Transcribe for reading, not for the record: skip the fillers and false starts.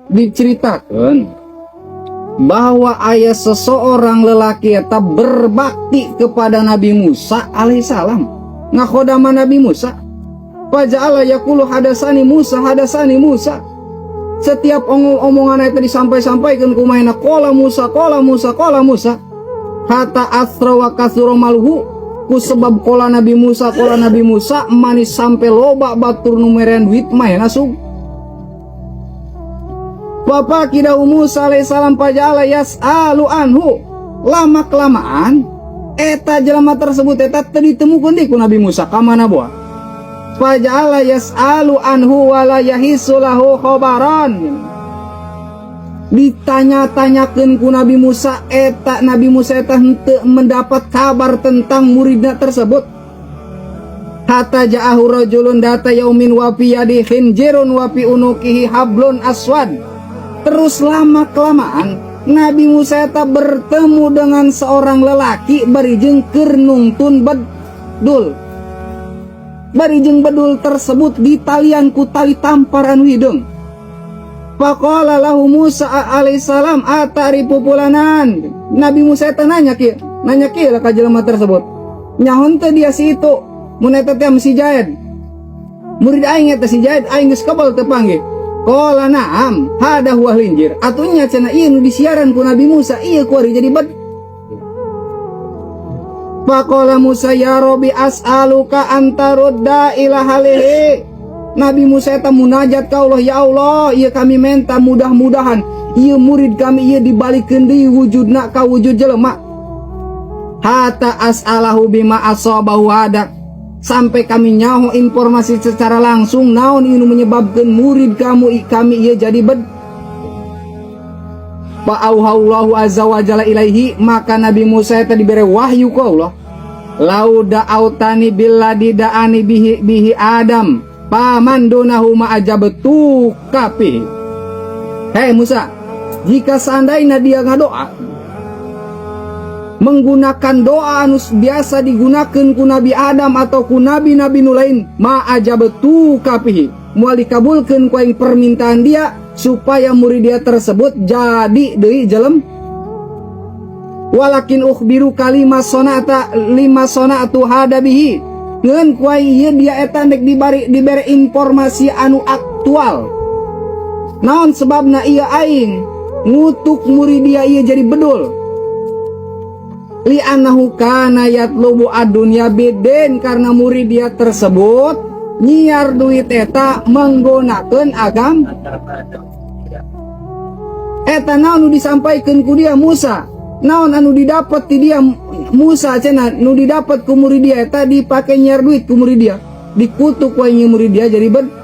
diceritakan bahwa ayah seseorang lelaki eta berbakti kepada Nabi Musa alaihissalam, ngakodama Nabi Musa. Faja'ala yaqulu hadasani Musa, hadasani Musa. Setiap omongan itu disampaikan kumaina qala Musa, qala Musa, qala Musa. Hatta asra wa kasura malhu, ku sebab qala Nabi Musa, qala Nabi Musa manis sampai loba batur numeren duit mah nasub. Bapak kidau Musa alaihissalam faja'ala yas'alu anhu. Lama kelamaan eta jelema tersebut eta teu ditemukeun deui ku Nabi Musa ka mana boa. Faja'ala yas'alu anhu wala yahisu lahu khabaran. Ditanya-tanyakeun ku Nabi Musa eta henteu mendapat kabar tentang muridnya tersebut. Hatta ja'ahu rajulun data yaumin wa fi yadihi khinjirun wa fi unuqihi hablun aswad. Terus lama kelamaan Nabi Musa eta bertemu dengan seorang lelaki barijeng keur nungtun bedul. Barijeng bedul tersebut ditalian ku tali tamparan hidung. Faqala lahu Musa alaihissalam atarifu fulanan. Nabi Musa eta nanya kieu lah ka jelema tersebut. Nyaho teh dia si itu? Mun eta teh si Jaid. Murid aing eta si Jaid aing geus kabel teu panggih. Qala na'am hada huwa linjir. Atunya cenah ieu nu disiaran ku Nabi Musa ieu ku ari jadi bed. Faqala Musa ya Rabbi as'aluka antarudda ila halihi. Nabi Musa eta munajat ka Allah, ya Allah, ieu kami minta mudah-mudahan ieu murid kami ieu dibalikeun deui wujudna ka wujud jelema. Hatta as'alahu bima asabahu hadak. Sampai kami nyaho informasi secara langsung naon inu menyebabkan murid kami ieu jadi bed. Fa'auhallahu azza wa jalla ilaihi, maka Nabi Musa eta dibere wahyu ku Allah. Lauda autani billadi da'ani bihi Adam paman donahu ma'ajabtu kapi. Hei Musa, jika seandainya dia ngadoa menggunakan doa anu biasa digunakan ku Nabi Adam atau ku nabi-nabi nu lain, ma'ajabtu kapi, moal dikabulkeun ku aing permintaan dia supaya murid dia tersebut jadi deui jelem. Walakin ukhbiru kalima sonatu hadabihi. Ngeun ku aing ieu dia eta dek diberi informasi anu aktual. Naon sebabna ieu aing ngutuk murid dia ieu jadi bedul. Li annahu kana yatlubu ad-dunya bidin, karena murid dia tersebut nyiar duit eta menggunakeun agam. Eta naon nu disampaikeun ku dia Musa. Naon anu didapat ti dia Musa cenah nu didapat ku murid dia eta dipake nyiar duit ku murid dia. Dikutuk ku murid dia jadi bed.